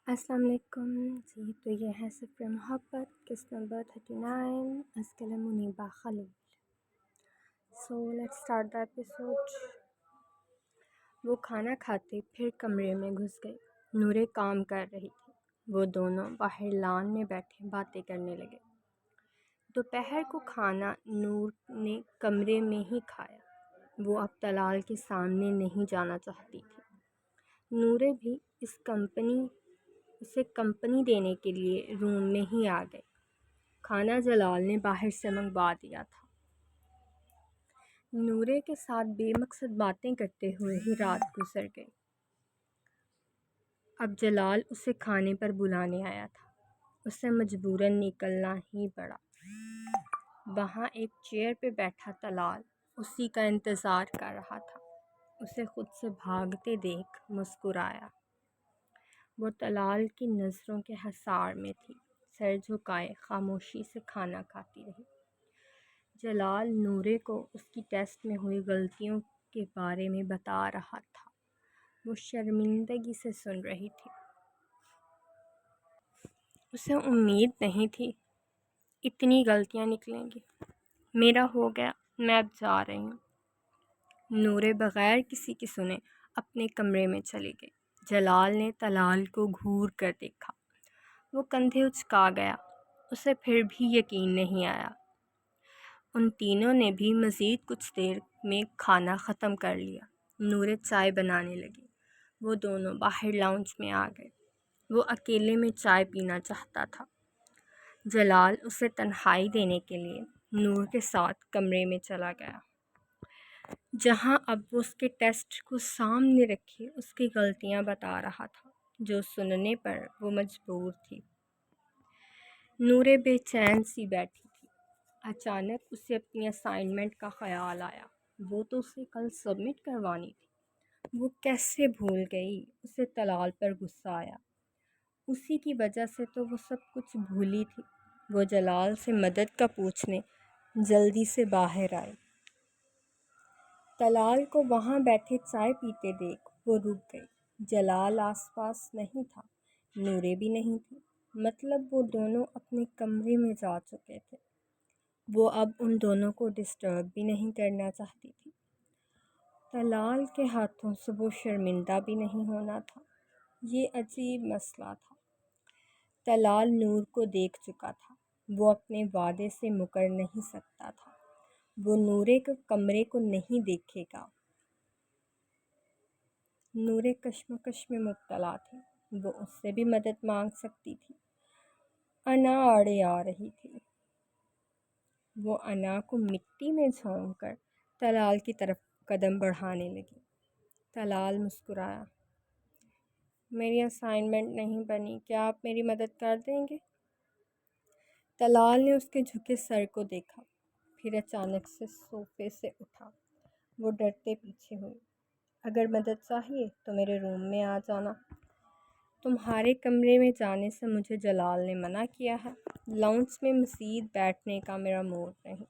السلام علیکم جی، تو یہ ہے سفر محبت قسط نمبر 39 از قلم Muniba Khalil. So let's start the episode. وہ کھانا کھاتے پھر کمرے میں گھس گئے. نورے کام کر رہی تھی. وہ دونوں باہر لان میں بیٹھے باتیں کرنے لگے. دوپہر کو کھانا نور نے کمرے میں ہی کھایا. وہ اب طلال کے سامنے نہیں جانا چاہتی تھی. نورے بھی اسے کمپنی دینے کے لیے روم میں ہی آ گئے. کھانا جلال نے باہر سے منگوا دیا تھا. نورے کے ساتھ بے مقصد باتیں کرتے ہوئے ہی رات گزر گئی. اب جلال اسے کھانے پر بلانے آیا تھا. اسے مجبوراً نکلنا ہی پڑا. وہاں ایک چیئر پہ بیٹھا طلال اسی کا انتظار کر رہا تھا. اسے خود سے بھاگتے دیکھ مسکرایا. وہ طلال کی نظروں کے حصار میں تھی. سر جھکائے خاموشی سے کھانا کھاتی رہی. جلال نورے کو اس کی ٹیسٹ میں ہوئی غلطیوں کے بارے میں بتا رہا تھا. وہ شرمندگی سے سن رہی تھی. اسے امید نہیں تھی اتنی غلطیاں نکلیں گی. میرا ہو گیا، میں اب جا رہی ہوں. نورے بغیر کسی کی سنے اپنے کمرے میں چلی گئی. جلال نے طلال کو گھور کر دیکھا. وہ کندھے اچکا گیا. اسے پھر بھی یقین نہیں آیا. ان تینوں نے بھی مزید کچھ دیر میں کھانا ختم کر لیا. نورے چائے بنانے لگی. وہ دونوں باہر لاؤنج میں آ گئے. وہ اکیلے میں چائے پینا چاہتا تھا. جلال اسے تنہائی دینے کے لیے نور کے ساتھ کمرے میں چلا گیا، جہاں اب وہ اس کے ٹیسٹ کو سامنے رکھے اس کی غلطیاں بتا رہا تھا، جو سننے پر وہ مجبور تھی. نورے بے چین سی بیٹھی تھی. اچانک اسے اپنی اسائنمنٹ کا خیال آیا. وہ تو اسے کل سبمٹ کروانی تھی. وہ کیسے بھول گئی؟ اسے طلال پر غصہ آیا. اسی کی وجہ سے تو وہ سب کچھ بھولی تھی. وہ جلال سے مدد کا پوچھنے جلدی سے باہر آئی. طلال کو وہاں بیٹھے چائے پیتے دیکھ وہ رک گئی. جلال آس پاس نہیں تھا. نورے بھی نہیں تھی. مطلب وہ دونوں اپنے کمرے میں جا چکے تھے. وہ اب ان دونوں کو ڈسٹرب بھی نہیں کرنا چاہتی تھی. طلال کے ہاتھوں سے وہ شرمندہ بھی نہیں ہونا تھا. یہ عجیب مسئلہ تھا. طلال نور کو دیکھ چکا تھا. وہ اپنے وعدے سے مکر نہیں سکتا تھا. وہ نورے کے کمرے کو نہیں دیکھے گا. نورے کشمکش میں مبتلا تھی. وہ اس سے بھی مدد مانگ سکتی تھی. انا آڑے آ رہی تھی. وہ انا کو مٹی میں جھونک کر طلال کی طرف قدم بڑھانے لگی. طلال مسکرایا. میری اسائنمنٹ نہیں بنی، کیا آپ میری مدد کر دیں گے؟ طلال نے اس کے جھکے سر کو دیکھا، پھر اچانک سے صوفے سے اٹھا. وہ ڈرتے پیچھے ہوئی. اگر مدد چاہیے تو میرے روم میں آ جانا. تمہارے کمرے میں جانے سے مجھے جلال نے منع کیا ہے. لاؤنج میں مزید بیٹھنے کا میرا موڈ نہیں.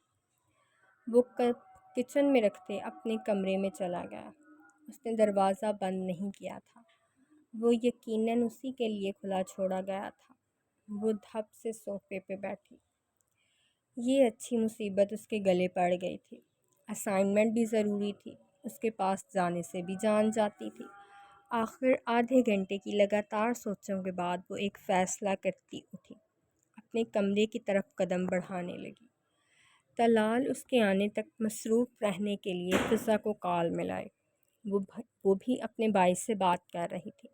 وہ کچن میں رکھتے اپنے کمرے میں چلا گیا. اس نے دروازہ بند نہیں کیا تھا. وہ یقیناً اسی کے لیے کھلا چھوڑا گیا تھا. وہ دھپ سے صوفے پہ بیٹھی. یہ اچھی مصیبت اس کے گلے پڑ گئی تھی. اسائنمنٹ بھی ضروری تھی. اس کے پاس جانے سے بھی جان جاتی تھی. آخر آدھے گھنٹے کی لگاتار سوچوں کے بعد وہ ایک فیصلہ کرتی اٹھی. اپنے کمرے کی طرف قدم بڑھانے لگی. طلال اس کے آنے تک مصروف رہنے کے لیے فضا کو کال ملائے. وہ بھی اپنے بھائی سے بات کر رہی تھی.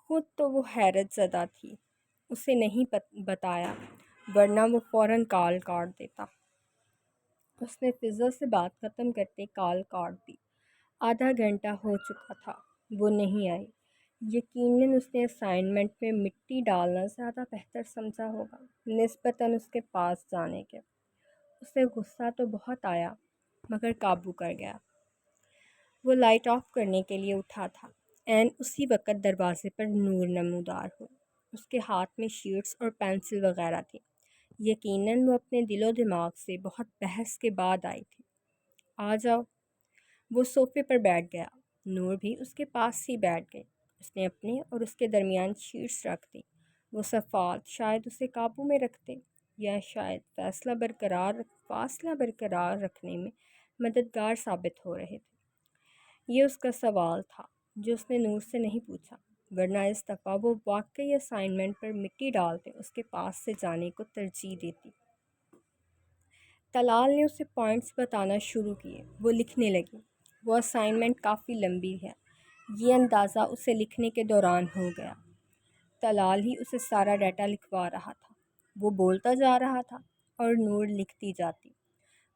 خود تو وہ حیرت زدہ تھی. اسے نہیں بتایا ورنہ وہ فوراً کال کاٹ دیتا. اس نے فضا سے بات ختم کرتے کال کاٹ دی. آدھا گھنٹہ ہو چکا تھا. وہ نہیں آئی. یقیناً اس نے اسائنمنٹ میں مٹی ڈالنا زیادہ بہتر سمجھا ہوگا نسبتاً اس کے پاس جانے کے. اسے غصہ تو بہت آیا مگر قابو کر گیا. وہ لائٹ آف کرنے کے لیے اٹھا تھا. عین اسی وقت دروازے پر نور نمودار ہو. اس کے ہاتھ میں شیٹس اور پینسل وغیرہ تھی. یقیناً وہ اپنے دل و دماغ سے بہت بحث کے بعد آئی تھی. آ جاؤ. وہ صوفے پر بیٹھ گیا. نور بھی اس کے پاس ہی بیٹھ گئی. اس نے اپنے اور اس کے درمیان شیٹس رکھ دی۔ وہ صفات شاید اسے قابو میں رکھتے یا شاید فاصلہ برقرار رکھنے میں مددگار ثابت ہو رہے تھے۔ یہ اس کا سوال تھا جو اس نے نور سے نہیں پوچھا، ورنہ اس دفعہ وہ واقعی اسائنمنٹ پر مٹی ڈالتے اس کے پاس سے جانے کو ترجیح دیتی۔ طلال نے اسے پوائنٹس بتانا شروع کیے۔ وہ لکھنے لگی۔ وہ اسائنمنٹ کافی لمبی ہے، یہ اندازہ اسے لکھنے کے دوران ہو گیا۔ طلال ہی اسے سارا ڈیٹا لکھوا رہا تھا۔ وہ بولتا جا رہا تھا اور نور لکھتی جاتی۔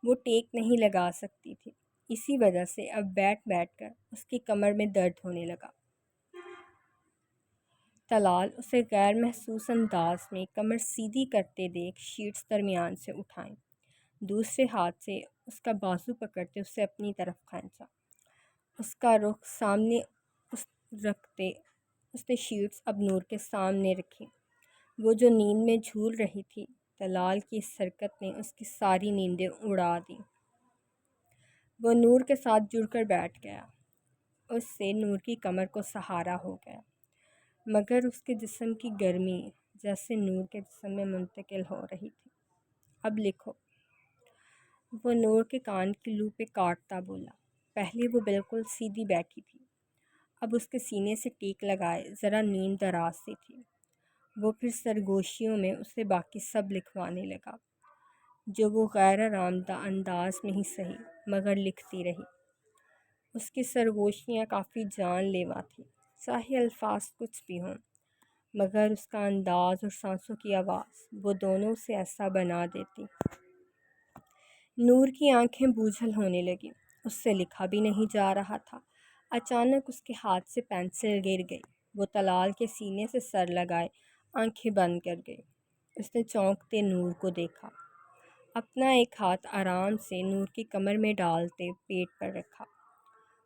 وہ ٹیک نہیں لگا سکتی تھی، اسی وجہ سے اب بیٹھ بیٹھ کر اس کی کمر میں درد ہونے لگا۔ طلال اسے غیر محسوس انداز میں کمر سیدھی کرتے دیکھ شیٹس درمیان سے اٹھائیں۔ دوسرے ہاتھ سے اس کا بازو پکڑتے اسے اپنی طرف کھینچا۔ اس کا رخ سامنے رکھتے اس نے شیٹس اب نور کے سامنے رکھی۔ وہ جو نیند میں جھول رہی تھی، طلال کی اس حرکت نے اس کی ساری نیندیں اڑا دیں۔ وہ نور کے ساتھ جڑ کر بیٹھ گیا۔ اس سے نور کی کمر کو سہارا ہو گیا، مگر اس کے جسم کی گرمی جیسے نور کے جسم میں منتقل ہو رہی تھی۔ اب لکھو۔ وہ نور کے کان کی لو پہ کاٹتا بولا۔ پہلے وہ بالکل سیدھی بیٹھی تھی، اب اس کے سینے سے ٹیک لگائے ذرا نیند دراز سی تھی۔ وہ پھر سرگوشیوں میں اسے باقی سب لکھوانے لگا، جو وہ غیر آرام دہ انداز میں ہی صحیح مگر لکھتی رہی۔ اس کی سرگوشیاں کافی جان لیوا تھیں، چاہے الفاظ کچھ بھی ہوں، مگر اس کا انداز اور سانسوں کی آواز وہ دونوں سے ایسا بنا دیتی۔ نور کی آنکھیں بوجھل ہونے لگیں، اس سے لکھا بھی نہیں جا رہا تھا۔ اچانک اس کے ہاتھ سے پینسل گر گئی۔ وہ طلال کے سینے سے سر لگائے آنکھیں بند کر گئی۔ اس نے چونکتے نور کو دیکھا، اپنا ایک ہاتھ آرام سے نور کی کمر میں ڈالتے پیٹ پر رکھا۔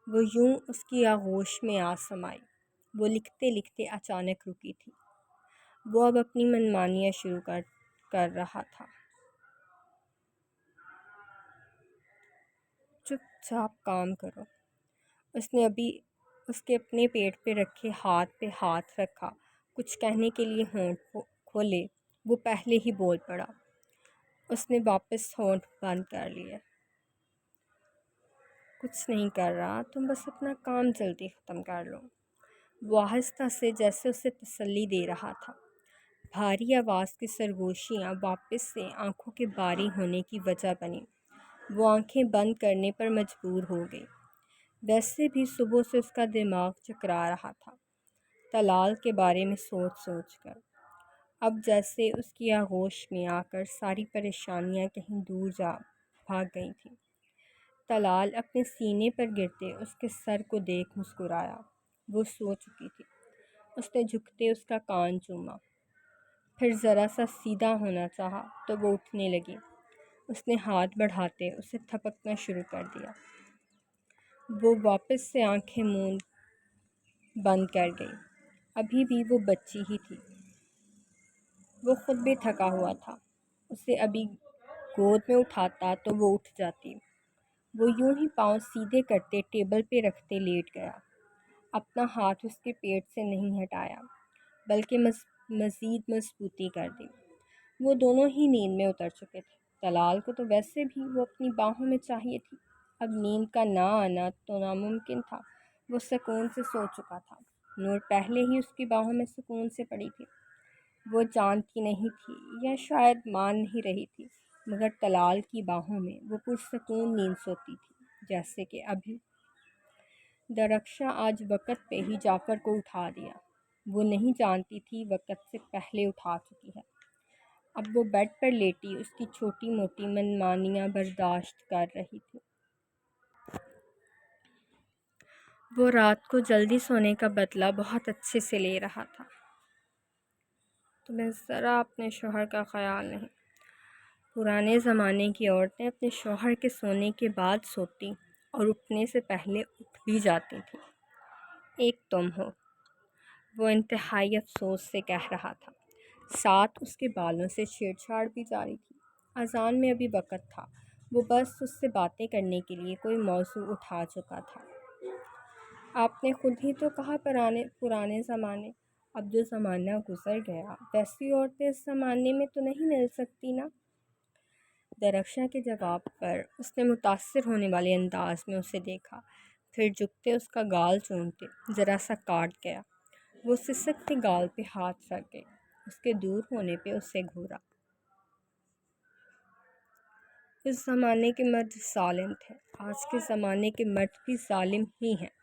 وہ یوں اس کی آغوش میں آ سمائی۔ وہ لکھتے لکھتے اچانک رکی تھی۔ وہ اب اپنی منمانیاں شروع کر رہا تھا۔ چپ چاپ کام کرو۔ اس نے ابھی اس کے اپنے پیٹ پہ رکھے ہاتھ پہ ہاتھ رکھا، کچھ کہنے کے لیے ہونٹ کھولے، وہ پہلے ہی بول پڑا۔ اس نے واپس ہونٹ بند کر لیے۔ کچھ نہیں کر رہا، تم بس اپنا کام جلدی ختم کر لو۔ وہ آہستہ سے جیسے اسے تسلی دے رہا تھا۔ بھاری آواز کی سرگوشیاں واپس سے آنکھوں کے باری ہونے کی وجہ بنی۔ وہ آنکھیں بند کرنے پر مجبور ہو گئی۔ ویسے بھی صبح سے اس کا دماغ چکرا رہا تھا، طلال کے بارے میں سوچ سوچ کر۔ اب جیسے اس کی آغوش میں آ کر ساری پریشانیاں کہیں دور جا بھاگ گئی تھیں۔ طلال اپنے سینے پر گرتے اس کے سر کو دیکھ مسکرایا۔ وہ سو چکی تھی۔ اس نے جھکتے اس کا کان چوما، پھر ذرا سا سیدھا ہونا چاہا تو وہ اٹھنے لگی۔ اس نے ہاتھ بڑھاتے اسے تھپکنا شروع کر دیا۔ وہ واپس سے آنکھیں موند بند کر گئی۔ ابھی بھی وہ بچی ہی تھی۔ وہ خود بھی تھکا ہوا تھا۔ اسے ابھی گود میں اٹھاتا تو وہ اٹھ جاتی۔ وہ یوں ہی پاؤں سیدھے کرتے ٹیبل پہ رکھتے لیٹ گیا۔ اپنا ہاتھ اس کے پیٹ سے نہیں ہٹایا، بلکہ مزید مضبوطی کر دی۔ وہ دونوں ہی نیند میں اتر چکے تھے۔ طلال کو تو ویسے بھی وہ اپنی باہوں میں چاہیے تھی۔ اب نیند کا نہ آنا تو ناممکن تھا۔ وہ سکون سے سو چکا تھا۔ نور پہلے ہی اس کی باہوں میں سکون سے پڑی تھی۔ وہ جانتی نہیں تھی یا شاید مان نہیں رہی تھی، مگر طلال کی باہوں میں وہ پرسکون نیند سوتی تھی، جیسے کہ ابھی۔ درخشاں آج وقت پہ ہی جعفر کو اٹھا دیا۔ وہ نہیں جانتی تھی وقت سے پہلے اٹھا چکی ہے۔ اب وہ بیڈ پر لیٹی اس کی چھوٹی موٹی منمانیاں برداشت کر رہی تھی۔ وہ رات کو جلدی سونے کا بدلہ بہت اچھے سے لے رہا تھا۔ تمہیں ذرا اپنے شوہر کا خیال نہیں۔ پرانے زمانے کی عورتیں اپنے شوہر کے سونے کے بعد سوتی اور اٹھنے سے پہلے اٹھ بھی جاتی تھیں۔ ایک تم ہو، وہ انتہائی افسوس سے کہہ رہا تھا، ساتھ اس کے بالوں سے چھیڑ چھاڑ بھی جاری تھی۔ اذان میں ابھی وقت تھا۔ وہ بس اس سے باتیں کرنے کے لیے کوئی موضوع اٹھا چکا تھا۔ آپ نے خود ہی تو کہا پرانے زمانے، اب جو زمانہ گزر گیا ویسی عورتیں اس زمانے میں تو نہیں مل سکتی نا۔ درخشاں کے جواب پر اس نے متاثر ہونے والے انداز میں اسے دیکھا، پھر جھکتے اس کا گال چومتے ذرا سا کاٹ گیا۔ وہ سسکتے گال پہ ہاتھ رکھ گئی، اس کے دور ہونے پہ اسے گھورا۔ اس زمانے کے مرد ظالم تھے، آج کے زمانے کے مرد بھی ظالم ہی ہیں۔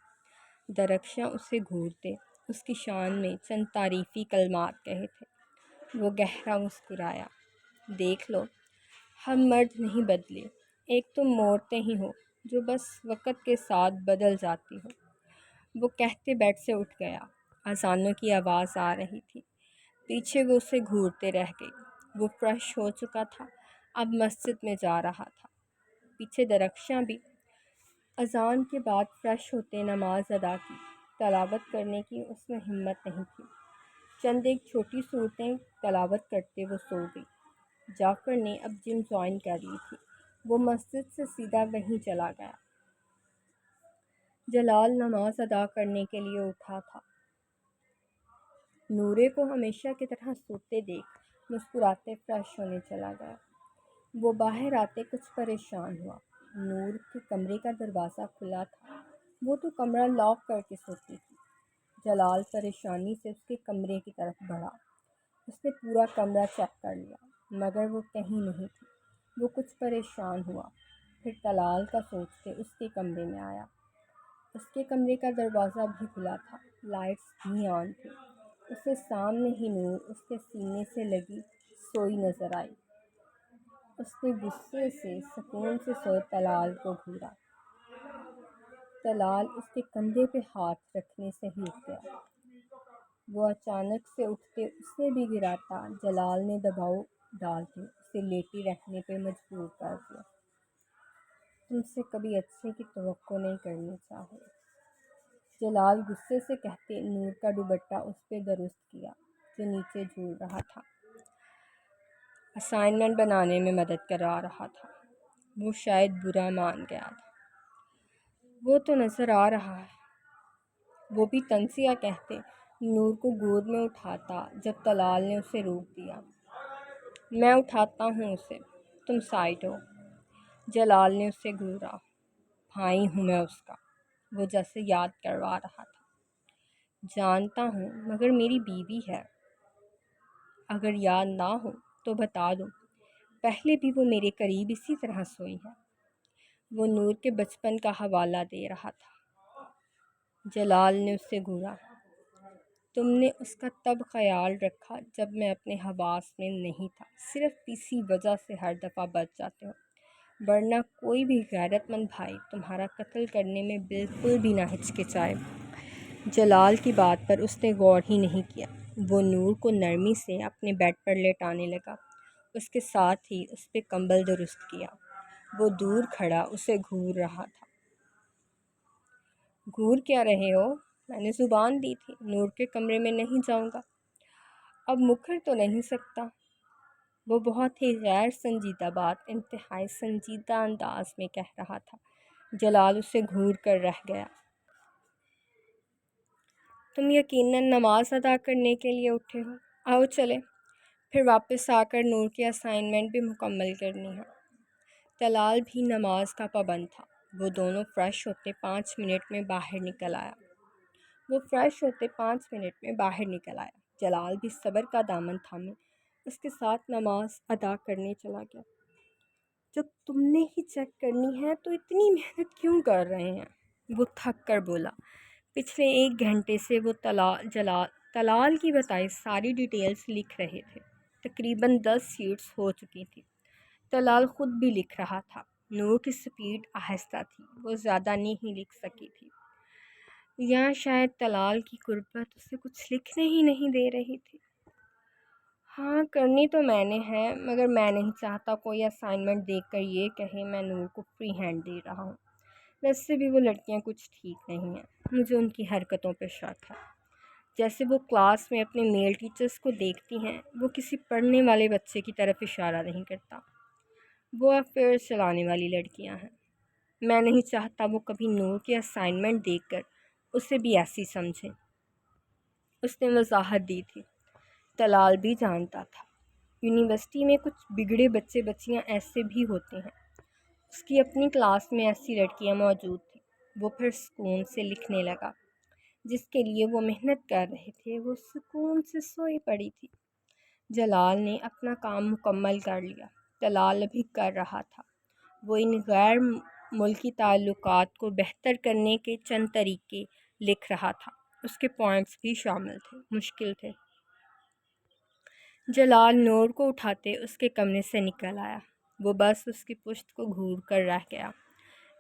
درخشاں اسے گھورتے اس کی شان میں چند تعریفی کلمات کہے تھے۔ وہ گہرا مسکرایا۔ دیکھ لو، ہم مرد نہیں بدلے، ایک تم عورتیں ہی ہو جو بس وقت کے ساتھ بدل جاتی ہو۔ وہ کہتے بیڈ سے اٹھ گیا۔ اذانوں کی آواز آ رہی تھی، پیچھے وہ اسے گھورتے رہ گئی۔ وہ فریش ہو چکا تھا، اب مسجد میں جا رہا تھا۔ پیچھے درخشاں بھی اذان کے بعد فریش ہوتے نماز ادا کی۔ تلاوت کرنے کی اس میں ہمت نہیں تھی، چند ایک چھوٹی صورتیں تلاوت کرتے وہ سو گئی۔ جعفر نے اب جم جوائن کر لی تھی، وہ مسجد سے سیدھا وہیں چلا گیا۔ جلال نماز ادا کرنے کے لیے اٹھا تھا۔ نورے کو ہمیشہ کی طرح سوتے دیکھ مسکراتے فریش ہونے چلا گیا۔ وہ باہر آتے کچھ پریشان ہوا۔ نور کے کمرے کا دروازہ کھلا تھا، وہ تو کمرہ لاک کر کے سوتی تھی۔ جلال پریشانی سے اس کے کمرے کی طرف بڑھا۔ اس نے پورا کمرہ چیک کر لیا مگر وہ کہیں نہیں تھی۔ وہ کچھ پریشان ہوا، پھر طلال کا سوچتے اس کے کمرے میں آیا۔ اس کے کمرے کا دروازہ بھی کھلا تھا، لائٹس بھی آن تھی۔ اسے سامنے ہی نور اس کے سینے سے لگی سوئی نظر آئی۔ اس نے غصے سے سکون سے سوئے طلال کو گھورا۔ طلال اس کے کندھے پہ ہاتھ رکھنے سے ہی اٹھ گیا۔ وہ اچانک سے اٹھتے اسے بھی گراتا جلال نے دباؤ ڈال کے اسے لیٹی رہنے پہ مجبور کر دیا۔ تم سے کبھی اچھے کی توقع نہیں کرنی چاہیے، جلال غصے سے کہتے نور کا دوپٹہ اس پہ درست کیا جو نیچے جھول رہا تھا۔ اسائنمنٹ بنانے میں مدد کرا رہا تھا۔ وہ شاید برا مان گیا تھا۔ وہ تو نظر آ رہا ہے۔ وہ بھی تنزیہ کہتے نور کو گود میں اٹھاتا جب طلال نے اسے روک دیا۔ میں اٹھاتا ہوں اسے، تم سائڈ ہو۔ جلال نے اسے گھورا۔ بھائی ہوں میں اس کا، وہ جیسے یاد کروا رہا تھا۔ جانتا ہوں مگر میری بیوی ہے، اگر یاد نہ ہو تو بتا دوں، پہلے بھی وہ میرے قریب اسی طرح سوئی ہے۔ وہ نور کے بچپن کا حوالہ دے رہا تھا۔ جلال نے اسے گھورا۔ تم نے اس کا تب خیال رکھا جب میں اپنے حواس میں نہیں تھا، صرف اسی وجہ سے ہر دفعہ بچ جاتے ہو، ورنہ کوئی بھی غیرت مند بھائی تمہارا قتل کرنے میں بالکل بھی نہ ہچکچائے۔ جلال کی بات پر اس نے غور ہی نہیں کیا۔ وہ نور کو نرمی سے اپنے بیڈ پر لیٹانے لگا، اس کے ساتھ ہی اس پہ کمبل درست کیا۔ وہ دور کھڑا اسے گھور رہا تھا۔ گھور کیا رہے ہو؟ میں نے زبان دی تھی نور کے کمرے میں نہیں جاؤں گا، اب مکر تو نہیں سکتا۔ وہ بہت ہی غیر سنجیدہ بات انتہائی سنجیدہ انداز میں کہہ رہا تھا۔ جلال اسے گھور کر رہ گیا۔ تم یقیناً نماز ادا کرنے کے لیے اٹھے ہو، آؤ چلے، پھر واپس آ کر نور کی اسائنمنٹ بھی مکمل کرنی ہے۔ طلال بھی نماز کا پابند تھا۔ وہ دونوں فریش ہوتے 5 منٹ میں باہر نکل آیا۔ جلال بھی صبر کا دامن تھامے اس کے ساتھ نماز ادا کرنے چلا گیا۔ جب تم نے ہی چیک کرنی ہے تو اتنی محنت کیوں کر رہے ہیں؟ وہ تھک کر بولا۔ پچھلے 1 گھنٹے سے وہ طلال کی بتائی ساری ڈیٹیلز لکھ رہے تھے۔ تقریباً 10 شیٹس ہو چکی تھی۔ طلال خود بھی لکھ رہا تھا۔ نور کی سپیڈ آہستہ تھی، وہ زیادہ نہیں لکھ سکی تھی، یا شاید طلال کی قربت اسے کچھ لکھنے ہی نہیں دے رہی تھی۔ ہاں کرنی تو میں نے ہے، مگر میں نہیں چاہتا کوئی اسائنمنٹ دیکھ کر یہ کہے میں نور کو فری ہینڈ دے رہا ہوں۔ ویسے بھی وہ لڑکیاں کچھ ٹھیک نہیں ہیں، مجھے ان کی حرکتوں پہ شک ہے۔ جیسے وہ کلاس میں اپنے میل ٹیچرز کو دیکھتی ہیں، وہ کسی پڑھنے والے بچے کی طرف اشارہ نہیں کرتا۔ وہ افیئر چلانے والی لڑکیاں ہیں۔ میں نہیں چاہتا وہ کبھی نور کی اسائنمنٹ دیکھ کر اسے بھی ایسی سمجھیں۔ اس نے وضاحت دی تھی۔ طلال بھی جانتا تھا یونیورسٹی میں کچھ بگڑے بچے بچیاں ایسے بھی ہوتے ہیں۔ اس کی اپنی کلاس میں ایسی لڑکیاں موجود تھیں۔ وہ پھر سکون سے لکھنے لگا۔ جس کے لیے وہ محنت کر رہے تھے وہ سکون سے سوئی پڑی تھی۔ جلال نے اپنا کام مکمل کر لیا۔ طلال ابھی کر رہا تھا۔ وہ ان غیر ملکی تعلقات کو بہتر کرنے کے چند طریقے لکھ رہا تھا۔ اس کے پوائنٹس بھی شامل تھے، مشکل تھے۔ جلال نور کو اٹھاتے اس کے کمرے سے نکل آیا۔ وہ بس اس کی پشت کو گھور کر رہ گیا۔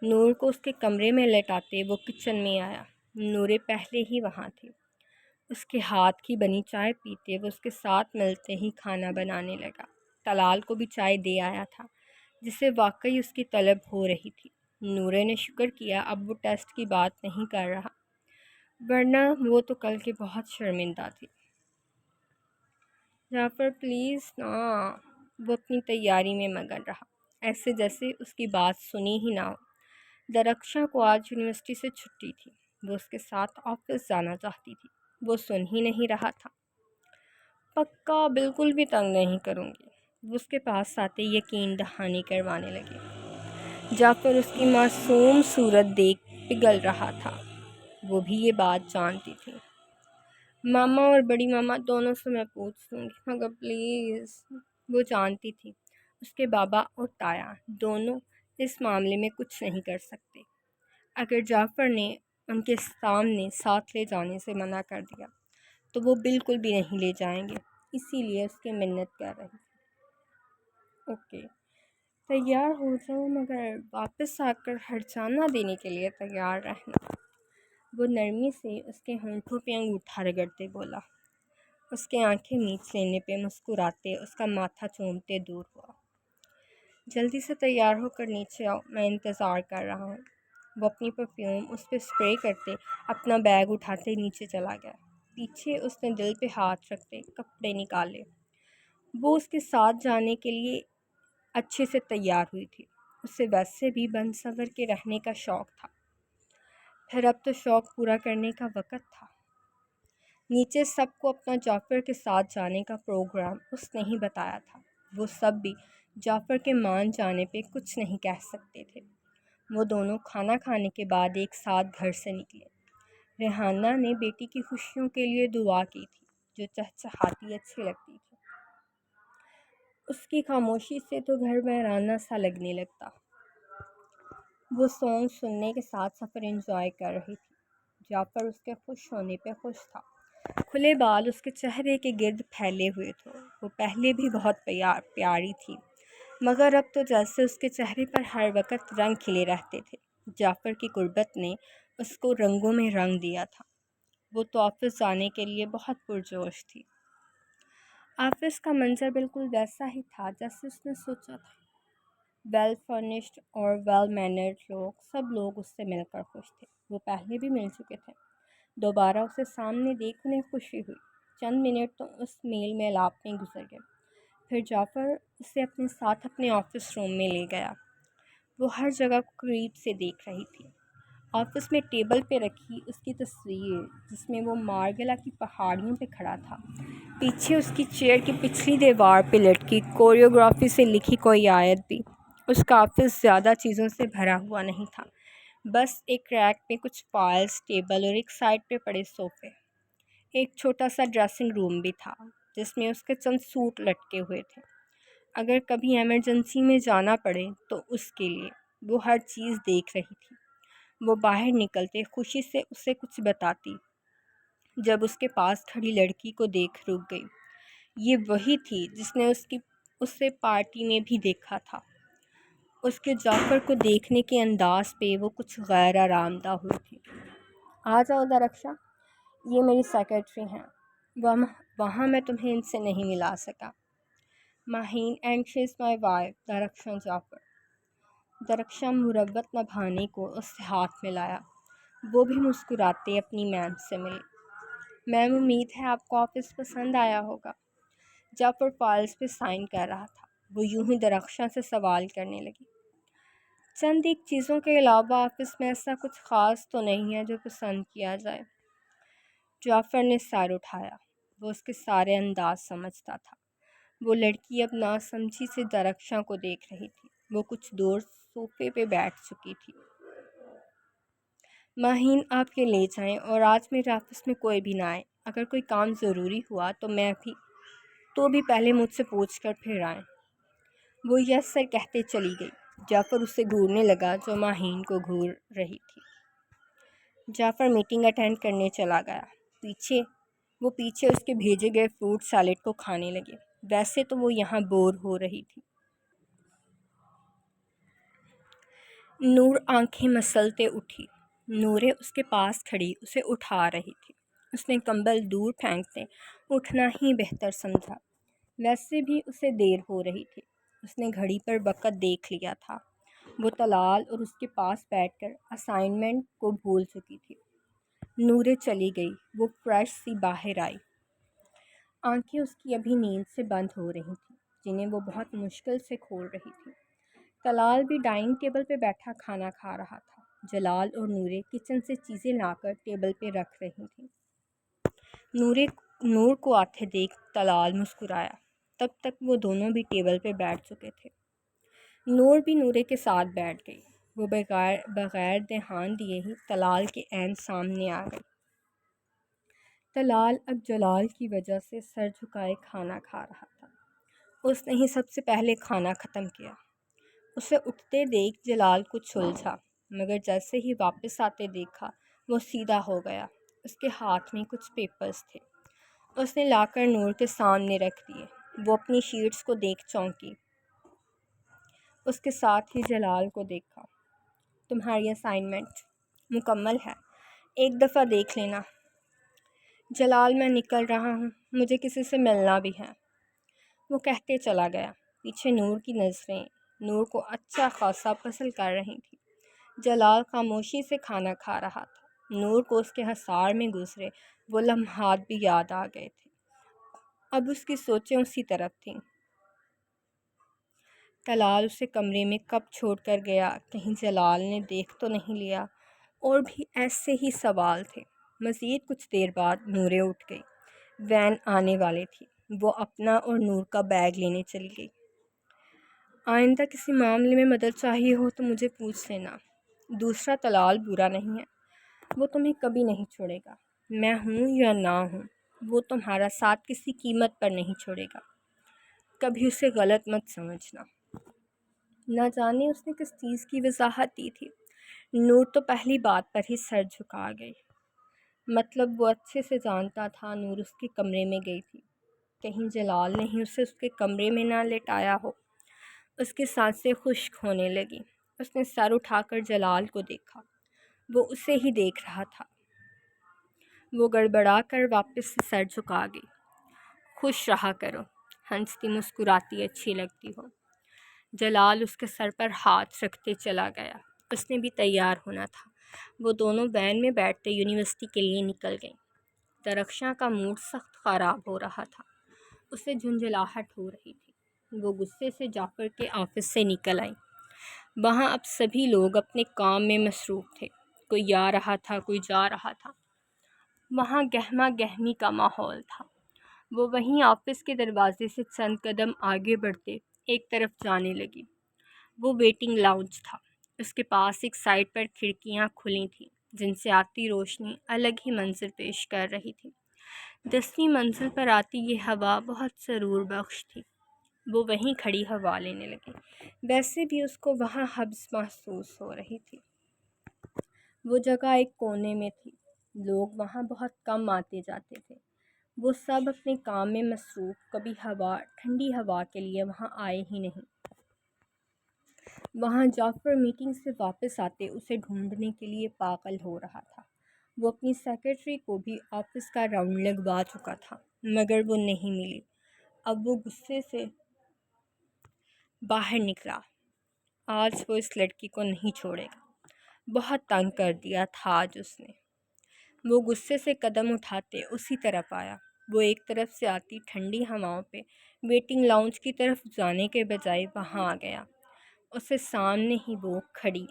نور کو اس کے کمرے میں لٹاتے وہ کچن میں آیا۔ نورے پہلے ہی وہاں تھی۔ اس کے ہاتھ کی بنی چائے پیتے وہ اس کے ساتھ ملتے ہی کھانا بنانے لگا۔ طلال کو بھی چائے دے آیا تھا، جسے واقعی اس کی طلب ہو رہی تھی۔ نورے نے شکر کیا اب وہ ٹیسٹ کی بات نہیں کر رہا، ورنہ وہ تو کل کے بہت شرمندہ تھی۔ جعفر پلیز نا، وہ اپنی تیاری میں مگن رہا، ایسے جیسے اس کی بات سنی ہی نہ ہو۔ درخشاں کو آج یونیورسٹی سے چھٹی تھی۔ وہ اس کے ساتھ آفس جانا چاہتی تھی۔ وہ سن ہی نہیں رہا تھا۔ پکا بالکل بھی تنگ نہیں کروں گی، وہ اس کے پاس آتے یقین دہانی کروانے لگے۔ جعفر اس کی معصوم صورت دیکھ پگھل رہا تھا۔ وہ بھی یہ بات جانتی تھی۔ ماما اور بڑی ماما دونوں سے میں پوچھ لوں گی، مگر پلیز۔ وہ جانتی تھی اس کے بابا اور تایا دونوں اس معاملے میں کچھ نہیں کر سکتے۔ اگر جعفر نے ان کے سامنے ساتھ لے جانے سے منع کر دیا تو وہ بالکل بھی نہیں لے جائیں گے، اسی لیے اس کی منت کر رہی تھی۔ اوکے، تیار ہو جاؤ، مگر واپس آ کر ہرجانہ دینے کے لیے تیار رہنا۔ وہ نرمی سے اس کے ہونٹوں پہ انگوٹھا رگڑتے بولا۔ اس کے آنکھیں میچ لینے پہ مسکراتے اس کا ماتھا چومتے دور ہوا۔ جلدی سے تیار ہو کر نیچے آؤ، میں انتظار کر رہا ہوں۔ وہ اپنی پرفیوم اس پہ اسپرے کرتے اپنا بیگ اٹھاتے نیچے چلا گیا۔ پیچھے اس نے دل پہ ہاتھ رکھتے کپڑے نکالے۔ وہ اس کے ساتھ جانے کے لیے اچھے سے تیار ہوئی تھی۔ اسے ویسے بھی بن سنور کے رہنے کا شوق تھا، پھر اب تو شوق پورا کرنے کا وقت تھا۔ نیچے سب کو اپنا جعفر کے ساتھ جانے کا پروگرام اس نے ہی بتایا تھا۔ وہ سب بھی جعفر کے مان جانے پہ کچھ نہیں کہہ سکتے تھے۔ وہ دونوں کھانا کھانے کے بعد ایک ساتھ گھر سے نکلے۔ ریحانہ نے بیٹی کی خوشیوں کے لیے دعا کی تھی، جو چہچہاتی اچھی لگتی تھی۔ اس کی خاموشی سے تو گھر ویرانہ سا لگنے لگتا۔ وہ سانگ سننے کے ساتھ سفر انجوائے کر رہی تھی۔ جعفر اس کے خوش ہونے پہ خوش تھا۔ کھلے بال اس کے چہرے کے گرد پھیلے ہوئے تھے۔ وہ پہلے بھی بہت پیاری تھی، مگر اب تو جیسے اس کے چہرے پر ہر وقت رنگ کھلے رہتے تھے۔ جعفر کی قربت نے اس کو رنگوں میں رنگ دیا تھا۔ وہ تو آفس جانے کے لیے بہت پرجوش تھی۔ آفس کا منظر بالکل ویسا ہی تھا جیسے اس نے سوچا تھا۔ ویل فرنشڈ اور ویل مینرڈ لوگ، سب لوگ اس سے مل کر خوش تھے۔ وہ پہلے بھی مل چکے تھے۔ دوبارہ اسے سامنے دیکھ انہیں خوشی ہوئی۔ چند منٹ تو اس میل میلاپ میں گزر گئے۔ پھر جعفر اسے اپنے ساتھ اپنے آفس روم میں لے گیا۔ وہ ہر جگہ کو قریب سے دیکھ رہی تھی۔ آفس میں ٹیبل پہ رکھی اس کی تصویر، جس میں وہ مارگلا کی پہاڑیوں پہ کھڑا تھا، پیچھے اس کی چیئر کی پچھلی دیوار پہ لٹکی کوریوگرافی سے لکھی کوئی آیت بھی۔ اس کا آفس زیادہ چیزوں سے بھرا ہوا نہیں تھا، بس ایک ریک میں کچھ فائلز، ٹیبل اور ایک سائڈ پہ پڑے صوفے۔ ایک چھوٹا سا ڈریسنگ روم بھی تھا، جس میں اس کے چند سوٹ لٹکے ہوئے تھے۔ اگر کبھی ایمرجنسی میں جانا پڑے تو اس کے لیے وہ ہر چیز دیکھ رہی تھی۔ وہ باہر نکلتے خوشی سے اسے کچھ بتاتی، جب اس کے پاس کھڑی لڑکی کو دیکھ رک گئی۔ یہ وہی تھی جس نے اسے پارٹی میں بھی دیکھا تھا۔ اس کے جعفر کو دیکھنے کے انداز پہ وہ کچھ غیر آرام دہ ہوئی تھی۔ آ جاؤ درخشاں، یہ میری سیکرٹری ہیں، وہاں میں تمہیں ان سے نہیں ملا سکا۔ Maheen and she is my wife, درخشاں جعفر۔ درخشاں مروت نبھانے کو اس سے ہاتھ ملایا۔ وہ بھی مسکراتے اپنی میم سے ملی۔ میم، امید ہے آپ کو آفس پسند آیا ہوگا۔ جعفر فائلز پہ سائن کر رہا تھا۔ وہ یوں ہی درخشاں سے سوال کرنے لگی، چند ایک چیزوں کے علاوہ آفس میں ایسا کچھ خاص تو نہیں ہے جو پسند کیا جائے۔ جعفر نے سر اٹھایا۔ وہ اس کے سارے انداز سمجھتا تھا۔ وہ لڑکی اب ناسمجھی سے درخشاں کو دیکھ رہی تھی۔ وہ کچھ دور صوفے پہ بیٹھ چکی تھی۔ ماہین آپ کے لے جائیں اور آج میرے آفس میں کوئی بھی نہ آئے۔ اگر کوئی کام ضروری ہوا تو بھی پہلے مجھ سے پوچھ کر پھر آئیں۔ وہ یس سر کہتے چلی گئی۔ جعفر اسے گھورنے لگا جو ماہین کو گھور رہی تھی۔ جعفر میٹنگ اٹینڈ کرنے چلا گیا۔ وہ پیچھے اس کے بھیجے گئے فروٹ سیلیڈ کو کھانے لگے۔ ویسے تو وہ یہاں بور ہو رہی تھی۔ نور آنکھیں مسلتے اٹھی۔ نورے اس کے پاس کھڑی اسے اٹھا رہی تھی۔ اس نے کمبل دور پھینکتے اٹھنا ہی بہتر سمجھا۔ ویسے بھی اسے دیر ہو رہی تھی۔ اس نے گھڑی پر وقت دیکھ لیا تھا۔ وہ طلال اور اس کے پاس بیٹھ کر اسائنمنٹ کو بھول چکی تھی۔ نورے چلی گئی۔ وہ فریش سی باہر آئی۔ آنکھیں اس کی ابھی نیند سے بند ہو رہی تھیں جنہیں وہ بہت مشکل سے کھول رہی تھی۔ طلال بھی ڈائننگ ٹیبل پہ بیٹھا کھانا کھا رہا تھا۔ جلال اور نورے کچن سے چیزیں لا کر ٹیبل پہ رکھ رہی تھیں۔ نور کو آتے دیکھ طلال مسکرایا۔ تب تک وہ دونوں بھی ٹیبل پہ بیٹھ چکے تھے۔ نور بھی نورے کے ساتھ بیٹھ گئی۔ وہ بغیر دھیان دیے ہی طلال کے عین سامنے آ گئی۔ طلال اب جلال کی وجہ سے سر جھکائے کھانا کھا رہا تھا۔ اس نے ہی سب سے پہلے کھانا ختم کیا۔ اسے اٹھتے دیکھ جلال کو سلجھا، مگر جیسے ہی واپس آتے دیکھا وہ سیدھا ہو گیا۔ اس کے ہاتھ میں کچھ پیپرز تھے۔ اس نے لا کر نور کے سامنے رکھ دیے۔ وہ اپنی شیٹس کو دیکھ چونکی۔ اس کے ساتھ ہی جلال کو دیکھا۔ تمہاری اسائنمنٹ مکمل ہے، ایک دفعہ دیکھ لینا۔ جلال میں نکل رہا ہوں، مجھے کسی سے ملنا بھی ہے، وہ کہتے چلا گیا۔ پیچھے نور کی نظریں نور کو اچھا خاصا پسند کر رہی تھی۔ جلال خاموشی سے کھانا کھا رہا تھا۔ نور کو اس کے حصار میں گزرے وہ لمحات بھی یاد آ گئے تھے۔ اب اس کی سوچیں اسی طرف تھیں۔ طلال اسے کمرے میں کب چھوڑ کر گیا، کہیں جلال نے دیکھ تو نہیں لیا، اور بھی ایسے ہی سوال تھے۔ مزید کچھ دیر بعد نورے اٹھ گئی۔ وین آنے والی تھی۔ وہ اپنا اور نور کا بیگ لینے چلی گئی۔ آئندہ کسی معاملے میں مدد چاہیے ہو تو مجھے پوچھ لینا۔ دوسرا طلال برا نہیں ہے، وہ تمہیں کبھی نہیں چھوڑے گا۔ میں ہوں یا نہ ہوں، وہ تمہارا ساتھ کسی قیمت پر نہیں چھوڑے گا۔ کبھی اسے غلط مت سمجھنا۔ نہ جانے اس نے کس چیز کی وضاحت دی تھی۔ نور تو پہلی بات پر ہی سر جھکا گئی۔ مطلب وہ اچھے سے جانتا تھا نور اس کے کمرے میں گئی تھی۔ کہیں جلال نے ہی اسے اس کے کمرے میں نہ لٹایا ہو۔ اس کی سانسیں خشک ہونے لگیں۔ اس نے سر اٹھا کر جلال کو دیکھا۔ وہ اسے ہی دیکھ رہا تھا۔ وہ گڑبڑا کر واپس سے سر جھکا گئی۔ خوش رہا کرو، ہنستی مسکراتی اچھی لگتی ہو۔ جلال اس کے سر پر ہاتھ رکھتے چلا گیا۔ اس نے بھی تیار ہونا تھا۔ وہ دونوں وین میں بیٹھتے یونیورسٹی کے لیے نکل گئیں۔ درخشاں کا موڈ سخت خراب ہو رہا تھا۔ اسے جھنجھلاہٹ ہو رہی تھی۔ وہ غصے سے جعفر کے آفس سے نکل آئی۔ وہاں اب سبھی لوگ اپنے کام میں مصروف تھے۔ کوئی آ رہا تھا، کوئی جا رہا تھا۔ وہاں گہما گہمی کا ماحول تھا۔ وہ وہیں آفس کے دروازے سے چند قدم آگے بڑھتے ایک طرف جانے لگی۔ وہ ویٹنگ لاؤنج تھا۔ اس کے پاس ایک سائڈ پر کھڑکیاں کھلی تھیں جن سے آتی روشنی الگ ہی منظر پیش کر رہی تھی۔ 10ویں منزل پر آتی یہ ہوا بہت سرور بخش تھی۔ وہ وہیں کھڑی ہوا لینے لگی۔ ویسے بھی اس کو وہاں حبس محسوس ہو رہی تھی۔ وہ جگہ ایک کونے میں تھی۔ لوگ وہاں بہت کم آتے جاتے تھے۔ وہ سب اپنے کام میں مصروف، کبھی ٹھنڈی ہوا کے لیے وہاں آئے ہی نہیں۔ وہاں جعفر میٹنگ سے واپس آتے اسے ڈھونڈنے کے لیے پاگل ہو رہا تھا۔ وہ اپنی سیکرٹری کو بھی آفس کا راؤنڈ لگوا چکا تھا، مگر وہ نہیں ملی۔ اب وہ غصے سے باہر نکلا۔ آج وہ اس لڑکی کو نہیں چھوڑے گا۔ بہت تنگ کر دیا تھا آج اس نے۔ وہ غصے سے قدم اٹھاتے اسی طرف آیا۔ وہ ایک طرف سے آتی ٹھنڈی ہواؤں پہ ویٹنگ لاؤنج کی طرف جانے کے بجائے وہاں آ گیا۔ اسے سامنے ہی وہ کھڑی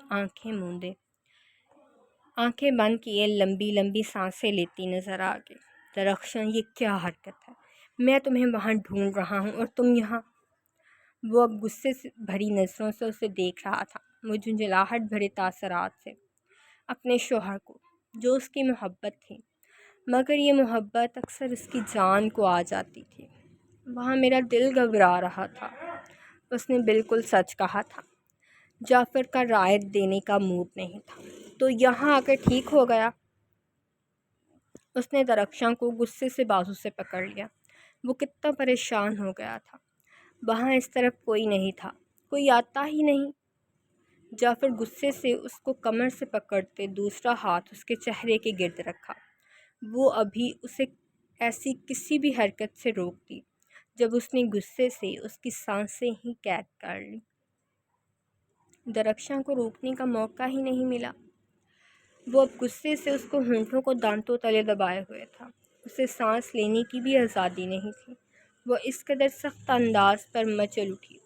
آنکھیں بند کیے لمبی لمبی سانسیں لیتی نظر آ گئی۔ درخشاں، یہ کیا حرکت ہے؟ میں تمہیں وہاں ڈھونڈ رہا ہوں اور تم یہاں۔ وہ اب غصے سے بھری نظروں سے اسے دیکھ رہا تھا، وہ جھنجھلاہٹ بھرے تاثرات سے، اپنے شوہر کو، جو اس کی محبت تھی، مگر یہ محبت اکثر اس کی جان کو آ جاتی تھی۔ وہاں میرا دل گھبرا رہا تھا۔ اس نے بالکل سچ کہا تھا۔ جعفر کا رائے دینے کا موڈ نہیں تھا، تو یہاں آ کر ٹھیک ہو گیا۔ اس نے درخشاں کو غصے سے بازو سے پکڑ لیا۔ وہ کتنا پریشان ہو گیا تھا۔ وہاں اس طرف کوئی نہیں تھا، کوئی آتا ہی نہیں۔ جعفر غصے سے اس کو کمر سے پکڑتے دوسرا ہاتھ اس کے چہرے کے گرد رکھا۔ وہ ابھی اسے ایسی کسی بھی حرکت سے روکتی جب اس نے غصے سے اس کی سانسیں ہی قید کر لی۔ درخشاں کو روکنے کا موقع ہی نہیں ملا۔ وہ اب غصے سے اس کو ہونٹوں کو دانتوں تلے دبائے ہوئے تھا۔ اسے سانس لینے کی بھی آزادی نہیں تھی۔ وہ اس قدر سخت انداز پر مچل اٹھی۔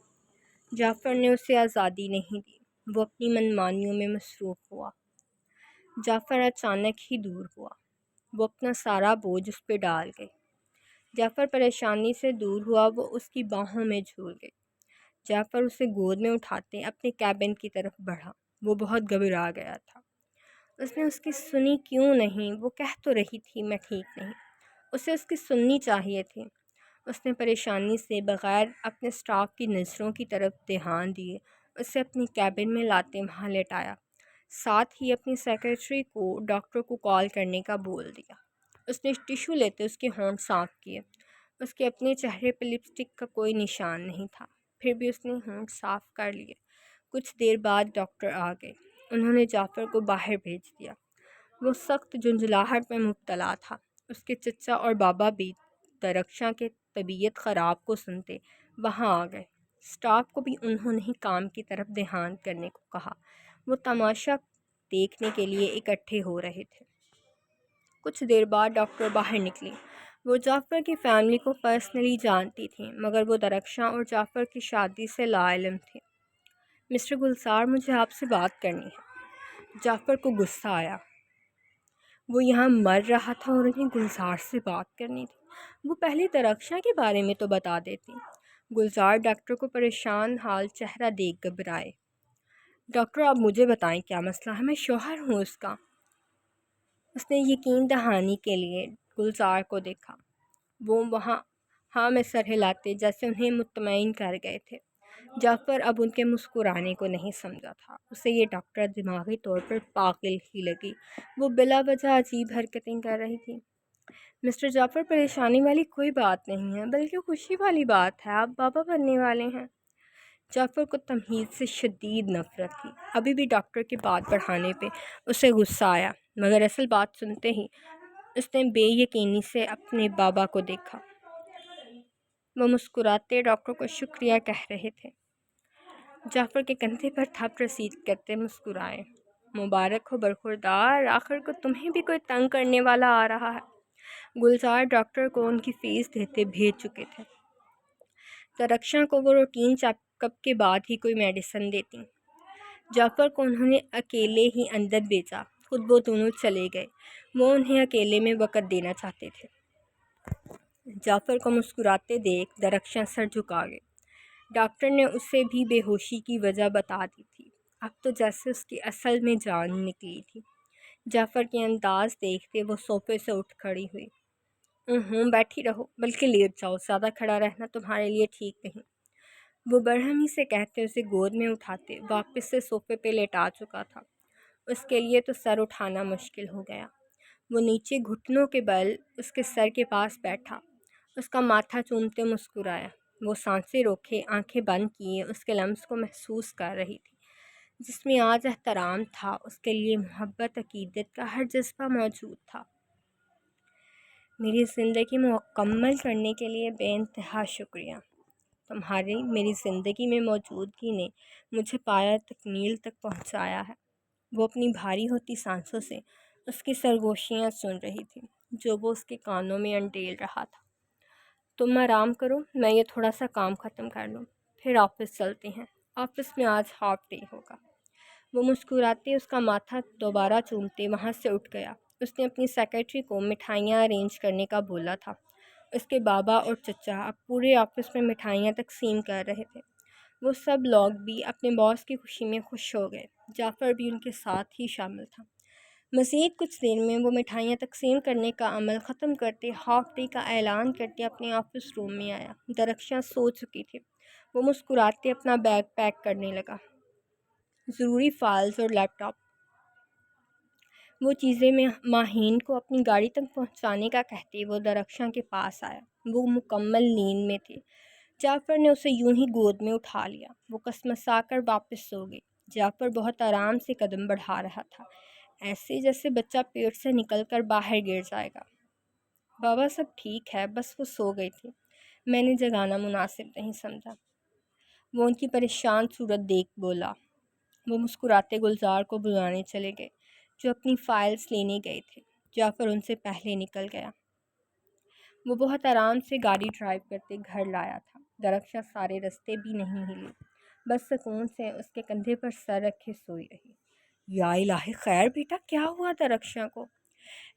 جعفر نے اسے آزادی نہیں دی۔ وہ اپنی منمانیوں میں مصروف ہوا۔ جعفر اچانک ہی دور ہوا۔ وہ اپنا سارا بوجھ اس پہ ڈال گئی۔ جعفر پریشانی سے دور ہوا۔ وہ اس کی باہوں میں جھول گئی۔ جعفر اسے گود میں اٹھاتے اپنے کیبن کی طرف بڑھا۔ وہ بہت گھبرا گیا تھا۔ اس نے اس کی سنی کیوں نہیں؟ وہ کہہ تو رہی تھی میں ٹھیک نہیں۔ اسے اس کی سننی چاہیے تھی۔ اس نے پریشانی سے بغیر اپنے سٹاف کی نظروں کی طرف دھیان دیے اسے اپنی کیبن میں لاتے وہاں لٹایا، ساتھ ہی اپنی سیکرٹری کو ڈاکٹر کو کال کرنے کا بول دیا۔ اس نے ٹیشو لیتے اس کے ہونٹ صاف کیے۔ اس کے اپنے چہرے پہ لپسٹک کا کوئی نشان نہیں تھا، پھر بھی اس نے ہونٹ صاف کر لیے۔ کچھ دیر بعد ڈاکٹر آ گئے۔ انہوں نے جعفر کو باہر بھیج دیا۔ وہ سخت جھنجھلاہٹ میں مبتلا تھا۔ اس کے چچا اور بابا بھی درخشاں کے طبیعت خراب کو سنتے وہاں آ گئے۔ سٹاف کو بھی انہوں نے کام کی طرف دھیان کرنے کو کہا۔ وہ تماشا دیکھنے کے لیے اکٹھے ہو رہے تھے۔ کچھ دیر بعد ڈاکٹر باہر نکلی۔ وہ جعفر کی فیملی کو پرسنلی جانتی تھیں، مگر وہ درخشاں اور جعفر کی شادی سے لا علم تھیں۔ مسٹر گلزار، مجھے آپ سے بات کرنی ہے۔ جعفر کو غصہ آیا۔ وہ یہاں مر رہا تھا اور انہیں گلزار سے بات کرنی تھی۔ وہ پہلے درخشاں کے بارے میں تو بتا دیتی۔ گلزار ڈاکٹر کو پریشان حال چہرہ دیکھ گھبرائے۔ ڈاکٹر، آپ مجھے بتائیں کیا مسئلہ ہے؟ میں شوہر ہوں اس کا۔ اس نے یقین دہانی کے لیے گلزار کو دیکھا۔ وہ وہاں ہاں میں سر ہلاتے جیسے انہیں مطمئن کر گئے تھے۔ جعفر اب ان کے مسکرانے کو نہیں سمجھا تھا۔ اسے یہ ڈاکٹر دماغی طور پر پاگل ہی لگی۔ وہ بلا وجہ عجیب حرکتیں کر رہی تھی۔ مسٹر جعفر، پریشانی والی کوئی بات نہیں ہے، بلکہ خوشی والی بات ہے، آپ بابا بننے والے ہیں۔ جعفر کو تمہید سے شدید نفرت تھی۔ ابھی بھی ڈاکٹر کی بات بڑھانے پہ اسے غصہ آیا، مگر اصل بات سنتے ہی اس نے بے یقینی سے اپنے بابا کو دیکھا۔ وہ مسکراتے ڈاکٹر کو شکریہ کہہ رہے تھے۔ جعفر کے کندھے پر تھپ رسید کرتے مسکرائے۔ مبارک ہو برخوردار، آخر کو تمہیں بھی کوئی تنگ کرنے والا آ رہا ہے۔ گلزار ڈاکٹر کو ان کی فیس دیتے بھیج چکے تھے۔ درخشاں کو وہ روٹین چیک اپ کے بعد ہی کوئی میڈیسن دیتی۔ جعفر کو انہوں نے اکیلے ہی اندر بھیجا، خود وہ دونوں چلے گئے۔ وہ انہیں اکیلے میں وقت دینا چاہتے تھے۔ جعفر کو مسکراتے دیکھ درخشاں سر جھکا گئی۔ ڈاکٹر نے اسے بھی بے ہوشی کی وجہ بتا دی تھی۔ اب تو جیسے اس کی اصل میں جان نکلی تھی۔ جعفر کے انداز دیکھتے وہ صوفے سے اٹھ کھڑی ہوئی۔ بیٹھی رہو، بلکہ لیٹ جاؤ، زیادہ کھڑا رہنا تمہارے لیے ٹھیک نہیں۔ وہ برہمی سے کہتے اسے گود میں اٹھاتے واپس سے صوفے پہ لیٹا چکا تھا۔ اس کے لیے تو سر اٹھانا مشکل ہو گیا۔ وہ نیچے گھٹنوں کے بل اس کے سر کے پاس بیٹھا، اس کا ماتھا چومتے مسکرایا۔ وہ سانسیں روکے آنکھیں بند کیے اس کے لمس کو محسوس کر رہی تھی، جس میں آج احترام تھا، اس کے لیے محبت، عقیدت کا ہر جذبہ موجود تھا۔ میری زندگی مکمل کرنے کے لیے بے انتہا شکریہ۔ تمہاری میری زندگی میں موجودگی نے مجھے پایا تکمیل تک پہنچایا ہے۔ وہ اپنی بھاری ہوتی سانسوں سے اس کی سرگوشیاں سن رہی تھی جو وہ اس کے کانوں میں انڈیل رہا تھا۔ تم آرام کرو، میں یہ تھوڑا سا کام ختم کر لوں، پھر آفس چلتے ہیں۔ آفس میں آج ہاف ڈے ہوگا۔ وہ مسکراتے اس کا ماتھا دوبارہ چومتے وہاں سے اٹھ گیا۔ اس نے اپنی سیکرٹری کو مٹھائیاں ارینج کرنے کا بولا تھا۔ اس کے بابا اور چچا اب پورے آفس میں مٹھائیاں تقسیم کر رہے تھے۔ وہ سب لوگ بھی اپنے باس کی خوشی میں خوش ہو گئے۔ جعفر بھی ان کے ساتھ ہی شامل تھا۔ مزید کچھ دیر میں وہ مٹھائیاں تقسیم کرنے کا عمل ختم کرتے ہاف ڈے کا اعلان کرتے اپنے آفس روم میں آیا۔ درخشاں سو چکی تھی۔ وہ مسکراتے اپنا بیگ پیک کرنے لگا۔ ضروری فائلز اور لیپ ٹاپ وہ چیزیں میں ماہین کو اپنی گاڑی تک پہنچانے کا کہتے وہ درخشاں کے پاس آیا۔ وہ مکمل نیند میں تھی۔ جعفر نے اسے یوں ہی گود میں اٹھا لیا۔ وہ کسمسا کر واپس سو گئی۔ جعفر بہت آرام سے قدم بڑھا رہا تھا، ایسے جیسے بچہ پیٹ سے نکل کر باہر گر جائے گا۔ بابا سب ٹھیک ہے، بس وہ سو گئی تھی، میں نے جگانا مناسب نہیں سمجھا۔ وہ ان کی پریشان صورت دیکھ بولا۔ وہ مسکراتے گلزار کو بلانے چلے گئے جو اپنی فائلز لینے گئے تھے۔ جعفر ان سے پہلے نکل گیا۔ وہ بہت آرام سے گاڑی ڈرائیو کرتے گھر لایا تھا۔ درخشاں سارے رستے بھی نہیں ہلی، بس سکون سے اس کے کندھے پر سر رکھے سوئی رہی۔ یا الہی خیر بیٹا، کیا ہوا درخشاں کو؟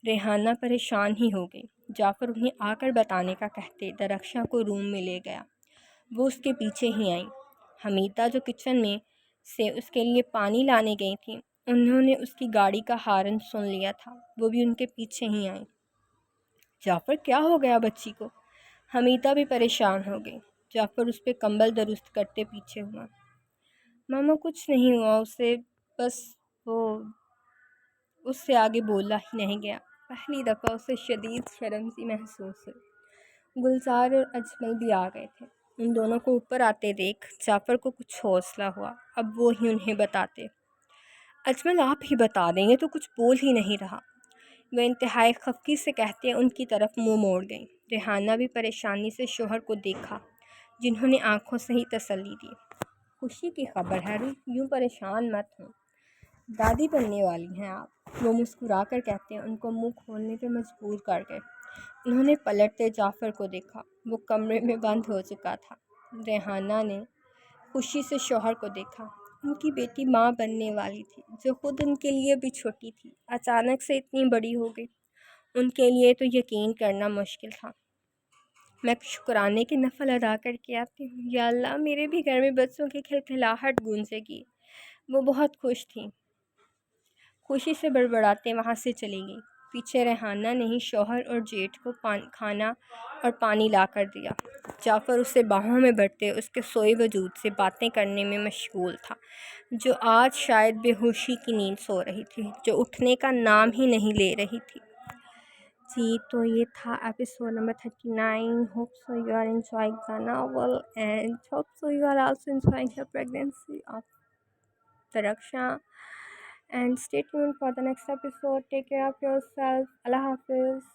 ریحانہ پریشان ہی ہو گئی۔ جعفر انہیں آ کر بتانے کا کہتے درخشاں کو روم میں لے گیا۔ وہ اس کے پیچھے ہی آئیں۔ حمیدہ جو کچن میں سے اس کے لیے پانی لانے گئی تھیں، انہوں نے اس کی گاڑی کا ہارن سن لیا تھا۔ وہ بھی ان کے پیچھے ہی آئیں۔ جعفر کیا ہو گیا بچی کو؟ حمیدہ بھی پریشان ہو گئی۔ جعفر اس پہ کمبل درست کرتے پیچھے ہوا۔ ماما کچھ نہیں ہوا اسے، بس وہ اس سے آگے بولا ہی نہیں گیا۔ پہلی دفعہ اسے شدید شرم سی محسوس ہوئی۔ گلزار اور اجمل بھی آ گئے تھے۔ ان دونوں کو اوپر آتے دیکھ جعفر کو کچھ حوصلہ ہوا۔ اب وہ ہی انہیں بتاتے۔ اجمل آپ ہی بتا دیں، یہ تو کچھ بول ہی نہیں رہا، وہ انتہائی خفگی سے کہتے ان کی طرف منہ موڑ گئیں۔ ریحانہ بھی پریشانی سے شوہر کو دیکھا، جنہوں نے آنکھوں سے ہی تسلی دی۔ خوشی کی خبر ہے، یوں پریشان مت ہوں، دادی بننے والی ہیں آپ، وہ مسکرا کر کہتے ان کو منہ کھولنے پہ مجبور کر گئے۔ انہوں نے پلٹتے جعفر کو دیکھا، وہ کمرے میں بند ہو چکا تھا۔ ریحانہ نے خوشی سے شوہر کو دیکھا۔ ان کی بیٹی ماں بننے والی تھی، جو خود ان کے لیے بھی چھوٹی تھی، اچانک سے اتنی بڑی ہو گئی۔ ان کے لیے تو یقین کرنا مشکل تھا۔ میں شکرانے کے نفل ادا کر کے آتی ہوں، یا اللہ میرے بھی گھر میں بچوں کی کھلکھلاہٹ گونجے گی۔ وہ بہت خوش تھیں، خوشی سے بڑبڑاتے وہاں سے چلی گئی۔ پیچھے ریحانہ نے ہی شوہر اور جیٹھ کو کھانا اور پانی لا کر دیا۔ جعفر اسے باہوں میں بھرتے اس کے سوئے وجود سے باتیں کرنے میں مشغول تھا، جو آج شاید بے ہوشی کی نیند سو رہی تھی، جو اٹھنے کا نام ہی نہیں لے رہی تھی۔ جی تو یہ تھا episode number 39۔ Hope so you are enjoying the novel and hope so you are also enjoying the pregnancy of Daraksha. And stay tuned for the next episode. Take care of yourself. Allah Hafiz.